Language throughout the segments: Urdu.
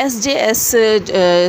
SJS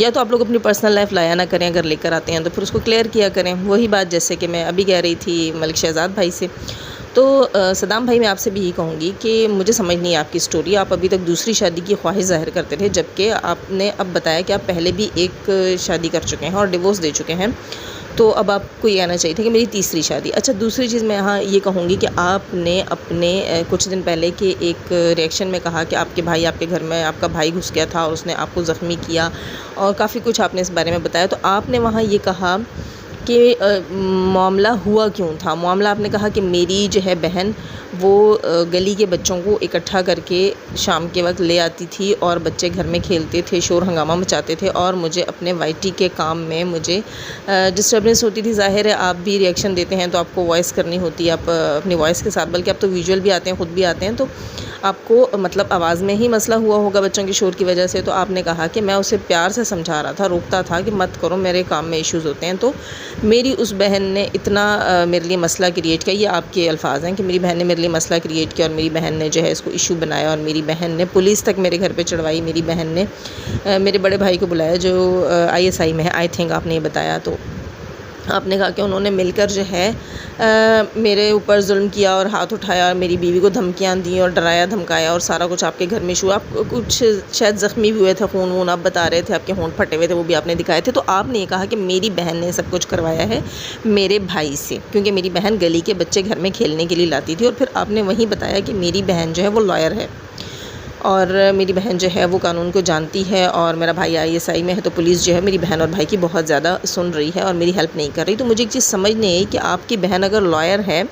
یا تو آپ لوگ اپنی پرسنل لائف لایا نہ کریں، اگر لے کر آتے ہیں تو پھر اس کو کلیئر کیا کریں۔ وہی بات جیسے کہ میں ابھی کہہ رہی تھی ملک شہزاد بھائی سے، تو صدام بھائی میں آپ سے بھی یہی کہوں گی کہ مجھے سمجھ نہیں آپ کی سٹوری، آپ ابھی تک دوسری شادی کی خواہش ظاہر کرتے تھے، جبکہ آپ نے اب بتایا کہ آپ پہلے بھی ایک شادی کر چکے ہیں اور ڈیورس دے چکے ہیں، تو اب آپ کو یہ آنا چاہیے تھا کہ میری تیسری شادی۔ اچھا، دوسری چیز میں یہاں یہ کہوں گی کہ آپ نے اپنے کچھ دن پہلے کے ایک ریئیکشن میں کہا کہ آپ کے بھائی، آپ کے گھر میں آپ کا بھائی گھس گیا تھا اور اس نے آپ کو زخمی کیا، اور کافی کچھ آپ نے اس بارے میں بتایا، تو آپ نے وہاں یہ کہا کہ معاملہ ہوا کیوں تھا۔ معاملہ آپ نے کہا کہ میری جو ہے بہن وہ گلی کے بچوں کو اکٹھا کر کے شام کے وقت لے آتی تھی اور بچے گھر میں کھیلتے تھے، شور ہنگامہ مچاتے تھے، اور مجھے اپنے وائی ٹی کے کام میں مجھے ڈسٹربنس ہوتی تھی۔ ظاہر ہے آپ بھی ریئیکشن دیتے ہیں تو آپ کو وائس کرنی ہوتی ہے، آپ اپنی وائس کے ساتھ، بلکہ اب تو ویژول بھی آتے ہیں، خود بھی آتے ہیں، تو آپ کو مطلب آواز میں ہی مسئلہ ہوا ہوگا بچوں کے شور کی وجہ سے۔ تو آپ نے کہا کہ میں اسے پیار سے سمجھا رہا تھا، روکتا تھا کہ مت کرو، میرے کام میں ایشوز ہوتے ہیں، تو میری اس بہن نے اتنا میرے لیے مسئلہ کریٹ کیا، یہ آپ کے الفاظ ہیں کہ میری بہن نے میرے لیے مسئلہ کریٹ کیا اور میری بہن نے جو ہے اس کو ایشو بنایا، اور میری بہن نے پولیس تک میرے گھر پہ چڑھوائی، میری بہن نے میرے بڑے بھائی کو بلایا جو ISI میں ہے، آئی تھنک آپ نے یہ بتایا، تو آپ نے کہا کہ انہوں نے مل کر جو ہے میرے اوپر ظلم کیا اور ہاتھ اٹھایا اور میری بیوی کو دھمکیاں دیں اور ڈرایا دھمکایا، اور سارا کچھ آپ کے گھر میں ایشو۔ آپ کچھ شاید زخمی بھی ہوئے تھے، خون وون آپ بتا رہے تھے، آپ کے ہونٹ پھٹے ہوئے تھے، وہ بھی آپ نے دکھائے تھے، تو آپ نے یہ کہا کہ میری بہن نے سب کچھ کروایا ہے میرے بھائی سے، کیونکہ میری بہن گلی کے بچے گھر میں کھیلنے کے لیے لاتی تھی، اور پھر آپ نے وہیں بتایا کہ میری بہن جو ہے وہ لائر ہے، اور میری بہن جو ہے وہ قانون کو جانتی ہے، اور میرا بھائی ISI میں ہے، تو پولیس جو ہے میری بہن اور بھائی کی بہت زیادہ سن رہی ہے اور میری ہیلپ نہیں کر رہی۔ تو مجھے ایک چیز سمجھ نہیں آئی کہ آپ کی بہن اگر لائر ہے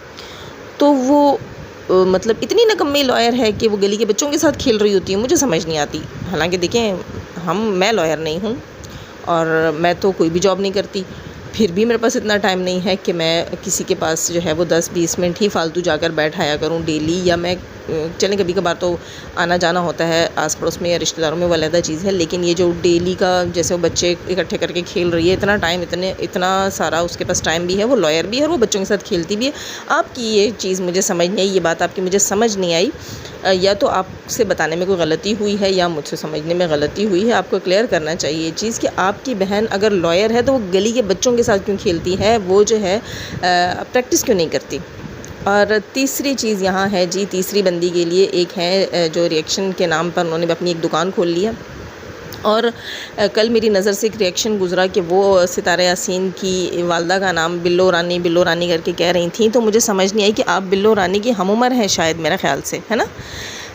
تو وہ مطلب اتنی نکمی لائر ہے کہ وہ گلی کے بچوں کے ساتھ کھیل رہی ہوتی ہے، مجھے سمجھ نہیں آتی۔ حالانکہ دیکھیں میں لائر نہیں ہوں اور میں تو کوئی بھی جاب نہیں کرتی، پھر بھی میرے پاس اتنا ٹائم نہیں ہے کہ میں کسی کے پاس جو ہے وہ 10-20 منٹ ہی فالتو جا کر بیٹھ آیا کروں ڈیلی، یا میں چلیں کبھی کبھار تو آنا جانا ہوتا ہے آس پڑوس میں یا رشتہ داروں میں، وہ علیحدہ چیز ہے، لیکن یہ جو ڈیلی کا جیسے وہ بچے اکٹھے کر کے کھیل رہی ہے، اتنا ٹائم، اتنا سارا اس کے پاس ٹائم بھی ہے، وہ لائر بھی ہے اور وہ بچوں کے ساتھ کھیلتی بھی ہے۔ آپ کی یہ چیز مجھے سمجھ نہیں آئی، یہ بات آپ کی مجھے سمجھ نہیں آئی، یا تو آپ سے بتانے میں کوئی غلطی ہوئی ہے یا مجھ سے سمجھنے میں غلطی ہوئی ہے۔ آپ کو کلیئر کرنا چاہیے یہ چیز کہ آپ کی بہن اگر لائر ہے تو وہ گلی کے بچوں کے ساتھ کیوں کھیلتی ہے، وہ جو ہے پریکٹس کیوں نہیں کرتی۔ اور تیسری چیز یہاں ہے جی، تیسری بندی کے لیے ایک ہے جو ریئیکشن کے نام پر انہوں نے اپنی ایک دکان کھول لی ہے، اور کل میری نظر سے ایک ریئیکشن گزرا کہ وہ ستارہ یاسین کی والدہ کا نام بلو رانی کر کے کہہ رہی تھیں، تو مجھے سمجھ نہیں آئی کہ آپ بلو رانی کی ہم عمر ہیں شاید، میرا خیال سے، ہے نا؟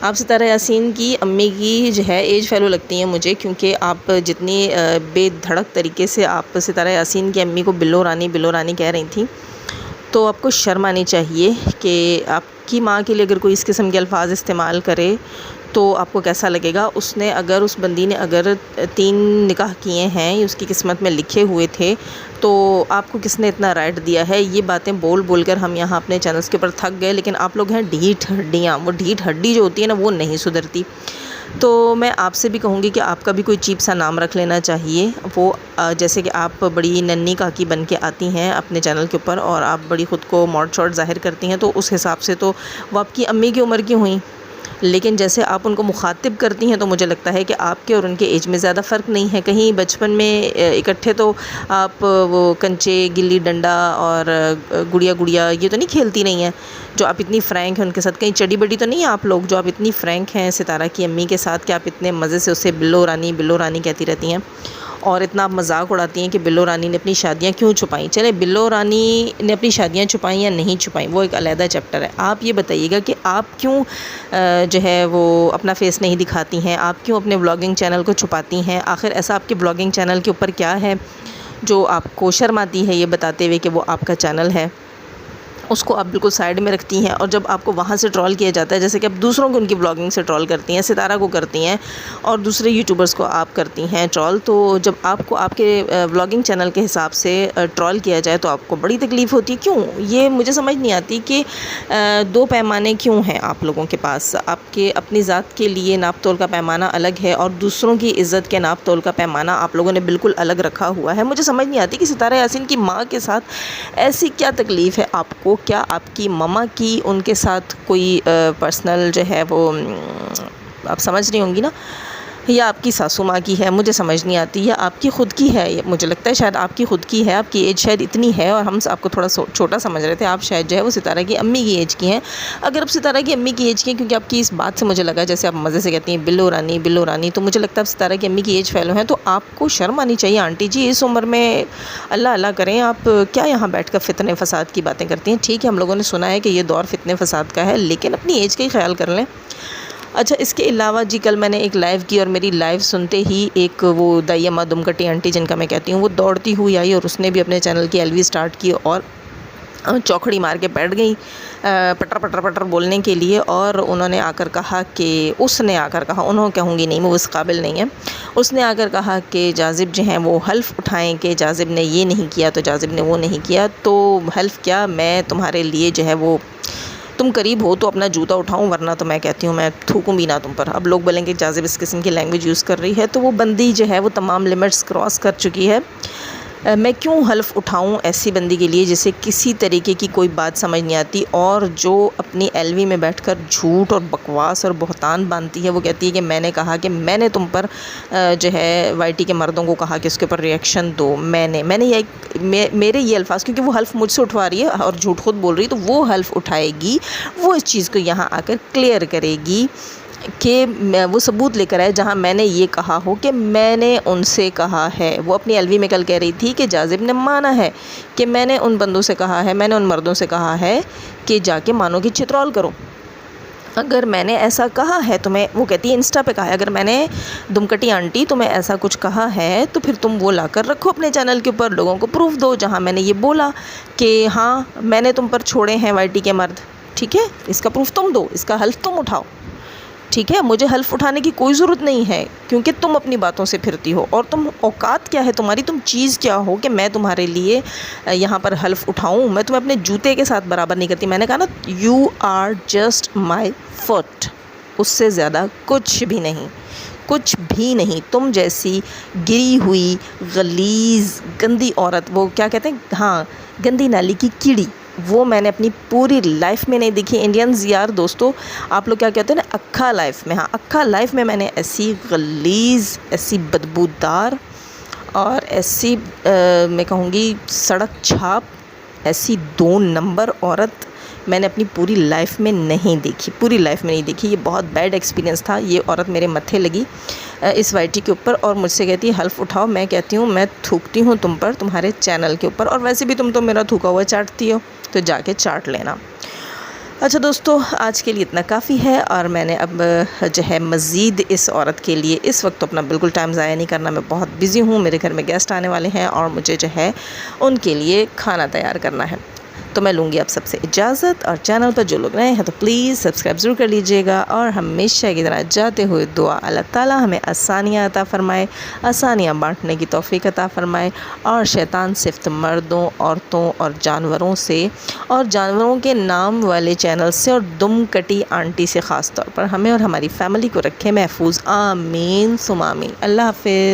آپ ستارہ یاسین کی امی کی جو ہے ایج فیلو لگتی ہیں مجھے، کیونکہ آپ جتنی بے دھڑک طریقے سے آپ ستارہ یاسین کی امی کو بلو رانی کہہ رہی تھیں، تو آپ کو شرم آنی چاہیے کہ آپ کی ماں کے لیے اگر کوئی اس قسم کے الفاظ استعمال کرے تو آپ کو کیسا لگے گا۔ اس بندی نے اگر 3 نکاح کیے ہیں، اس کی قسمت میں لکھے ہوئے تھے، تو آپ کو کس نے اتنا رائٹ دیا ہے؟ یہ باتیں بول کر ہم یہاں اپنے چینلز کے اوپر تھک گئے، لیکن آپ لوگ ہیں ڈھیٹ ہڈیاں، وہ ڈھیٹ ہڈی جو ہوتی ہے نا وہ نہیں سدھرتی۔ تو میں آپ سے بھی کہوں گی کہ آپ کا بھی کوئی چیپ سا نام رکھ لینا چاہیے، وہ جیسے کہ آپ بڑی ننی کاکی بن کے آتی ہیں اپنے چینل کے اوپر اور آپ بڑی خود کو موڈ شاٹ ظاہر کرتی ہیں، تو اس حساب سے تو وہ آپ کی امی کی عمر کی ہوئیں، لیکن جیسے آپ ان کو مخاطب کرتی ہیں تو مجھے لگتا ہے کہ آپ کے اور ان کے ایج میں زیادہ فرق نہیں ہے۔ کہیں بچپن میں اکٹھے تو آپ وہ کنچے، گلی ڈنڈا اور گڑیا یہ تو نہیں کھیلتی نہیں ہیں جو آپ اتنی فرینک ہیں ان کے ساتھ؟ کہیں چڑی بڑی تو نہیں ہیں آپ لوگ جو آپ اتنی فرینک ہیں ستارہ کی امی کے ساتھ کہ آپ اتنے مزے سے اسے بلو رانی کہتی رہتی ہیں اور اتنا آپ مذاق اڑاتی ہیں کہ بلو رانی نے اپنی شادیاں کیوں چھپائیں؟ چلے بلو رانی نے اپنی شادیاں چھپائیں یا نہیں چھپائیں وہ ایک علیحدہ چیپٹر ہے، آپ یہ بتائیے گا کہ آپ کیوں جو ہے وہ اپنا فیس نہیں دکھاتی ہیں، آپ کیوں اپنے بلاگنگ چینل کو چھپاتی ہیں؟ آخر ایسا آپ کے بلاگنگ چینل کے اوپر کیا ہے جو آپ کو شرم آتی ہے یہ بتاتے ہوئے کہ وہ آپ کا چینل ہے؟ اس کو آپ بالکل سائیڈ میں رکھتی ہیں، اور جب آپ کو وہاں سے ٹرول کیا جاتا ہے، جیسے کہ آپ دوسروں کو ان کی بلاگنگ سے ٹرول کرتی ہیں، ستارہ کو کرتی ہیں اور دوسرے یوٹیوبرز کو آپ کرتی ہیں ٹرول، تو جب آپ کو آپ کے بلاگنگ چینل کے حساب سے ٹرول کیا جائے تو آپ کو بڑی تکلیف ہوتی ہے۔ کیوں؟ یہ مجھے سمجھ نہیں آتی کہ 2 پیمانے کیوں ہیں آپ لوگوں کے پاس؟ آپ کے اپنی ذات کے لیے ناپ تول کا پیمانہ الگ ہے اور دوسروں کی عزت کے ناپ تول کا پیمانہ آپ لوگوں نے بالکل الگ رکھا ہوا ہے۔ مجھے سمجھ نہیں آتی کہ ستارہ یاسین کی ماں کے ساتھ ایسی کیا تکلیف ہے آپ کو؟ کیا آپ کی مما کی ان کے ساتھ کوئی پرسنل جو ہے وہ آپ سمجھ رہی ہوں گی نا، یا آپ کی ساسو ماں کی ہے، مجھے سمجھ نہیں آتی، یا آپ کی خود کی ہے، مجھے لگتا ہے شاید آپ کی خود کی ہے، آپ کی ایج شاید اتنی ہے اور ہم آپ کو تھوڑا چھوٹا سمجھ رہے تھے، آپ شاید جو ہے وہ ستارہ کی امی کی ایج کی ہیں۔ اگر آپ ستارہ کی امی کی ایج کی ہیں، کیونکہ آپ کی اس بات سے مجھے لگا جیسے آپ مزے سے کہتی ہیں بلو رانی بلو رانی، تو مجھے لگتا ہے آپ ستارہ کی امی کی ایج فیلو ہیں، تو آپ کو شرم آنی چاہیے آنٹی جی، اس عمر میں اللہ اللہ کریں، آپ کیا یہاں بیٹھ کر فتنے فساد کی باتیں کرتی ہیں؟ ٹھیک ہے، ہم لوگوں نے سنا ہے کہ یہ دور فتنے فساد کا ہے، لیکن اپنی ایج کا ہی خیال کر لیں۔ اچھا، اس کے علاوہ جی کل میں نے ایک لائیو کی اور میری لائیو سنتے ہی ایک وہ دائیمہ دمکٹی آنٹی جن کا میں کہتی ہوں، وہ دوڑتی ہوئی آئی اور اس نے بھی اپنے چینل کی ایل وی سٹارٹ کی اور چوکھڑی مار کے بیٹھ گئی پٹر پٹر پٹر بولنے کے لیے، اور انہوں نے آ کر کہا کہ انہوں کہوں گی نہیں، وہ اس قابل نہیں ہے، اس نے آ کر کہا کہ جاذب جو ہیں وہ حلف اٹھائیں کہ جاذب نے یہ نہیں کیا تو جاذب نے وہ نہیں کیا، تو حلف کیا، میں تمہارے لیے جو ہے وہ تم قریب ہو تو اپنا جوتا اٹھاؤں، ورنہ تو میں کہتی ہوں میں تھوکوں بھی نہ تم پر۔ اب لوگ بولیں کہ جاذب اس قسم کی لینگویج یوز کر رہی ہے، تو وہ بندی جو ہے وہ تمام لیمٹس کراس کر چکی ہے۔ میں کیوں حلف اٹھاؤں ایسی بندی کے لیے جسے کسی طریقے کی کوئی بات سمجھ نہیں آتی، اور جو اپنی ایل وی میں بیٹھ کر جھوٹ اور بکواس اور بہتان باندھتی ہے۔ وہ کہتی ہے کہ میں نے کہا کہ میں نے تم پر جو ہے وائی ٹی کے مردوں کو کہا کہ اس کے اوپر ریئیکشن دو، میں نے یہ میرے یہ الفاظ، کیونکہ وہ حلف مجھ سے اٹھوا رہی ہے اور جھوٹ خود بول رہی ہے، تو وہ حلف اٹھائے گی، وہ اس چیز کو یہاں آ کر کلیئر کرے گی کہ وہ ثبوت لے کر آئے جہاں میں نے یہ کہا ہو کہ میں نے ان سے کہا ہے۔ وہ اپنی ایل وی میں کل کہہ رہی تھی کہ جاذب نے مانا ہے کہ میں نے ان بندوں سے کہا ہے، میں نے ان مردوں سے کہا ہے کہ جا کے مانو کی چترول کرو۔ اگر میں نے ایسا کہا ہے تو میں، وہ کہتی ہے انسٹا پہ کہا ہے، اگر میں نے دمکٹی آنٹی تمہیں ایسا کچھ کہا ہے تو پھر تم وہ لا کر رکھو اپنے چینل کے اوپر، لوگوں کو پروف دو جہاں میں نے یہ بولا کہ ہاں میں نے تم پر چھوڑے ہیں وائی ٹی کے مرد، ٹھیک ہے، اس کا پروف تم دو، اس کا حلف تم اٹھاؤ، ٹھیک ہے۔ مجھے حلف اٹھانے کی کوئی ضرورت نہیں ہے، کیونکہ تم اپنی باتوں سے پھرتی ہو، اور تم اوقات کیا ہے تمہاری، تم چیز کیا ہو کہ میں تمہارے لیے یہاں پر حلف اٹھاؤں؟ میں تمہیں اپنے جوتے کے ساتھ برابر نہیں کرتی۔ میں نے کہا نا، you are just my foot, اس سے زیادہ کچھ بھی نہیں، کچھ بھی نہیں۔ تم جیسی گری ہوئی غلیظ گندی عورت، وہ کیا کہتے ہیں، ہاں گندی نالی کی کیڑی، وہ میں نے اپنی پوری لائف میں نہیں دیکھی۔ انڈینز یار دوستو، آپ لوگ کیا کہتے ہیں نا، اکھا لائف میں، ہاں اکھا لائف میں نے ایسی غلیظ، ایسی بدبودار اور ایسی میں کہوں گی سڑک چھاپ، ایسی 2 نمبر عورت میں نے اپنی پوری لائف میں نہیں دیکھی، پوری لائف میں نہیں دیکھی۔ یہ بہت بیڈ ایکسپیرینس تھا۔ یہ عورت میرے متھے لگی اس وائی ٹی کے اوپر اور مجھ سے کہتی ہے حلف اٹھاؤ۔ میں کہتی ہوں میں تھوکتی ہوں تم پر، تمہارے چینل کے اوپر، اور ویسے بھی تم تو میرا تھوکا ہوا چاٹتی ہو، تو جا کے چاٹ لینا۔ اچھا دوستو، آج کے لیے اتنا کافی ہے، اور میں نے اب جو ہے مزید اس عورت کے لیے اس وقت اپنا بالکل ٹائم ضائع نہیں کرنا۔ میں بہت بزی ہوں، میرے گھر میں گیسٹ آنے والے ہیں اور مجھے جو ہے ان کے لیے کھانا تیار کرنا ہے، تو میں لوں گی آپ سب سے اجازت، اور چینل پر جو لوگ نئے ہیں تو پلیز سبسکرائب ضرور کر لیجئے گا، اور ہمیشہ کی طرح جاتے ہوئے دعا، اللہ تعالیٰ ہمیں آسانیاں عطا فرمائے، آسانیاں بانٹنے کی توفیق عطا فرمائے، اور شیطان صفت مردوں، عورتوں اور جانوروں سے، اور جانوروں کے نام والے چینل سے، اور دم کٹی آنٹی سے خاص طور پر ہمیں اور ہماری فیملی کو رکھے محفوظ، آمین ثم آمین۔ اللہ حافظ۔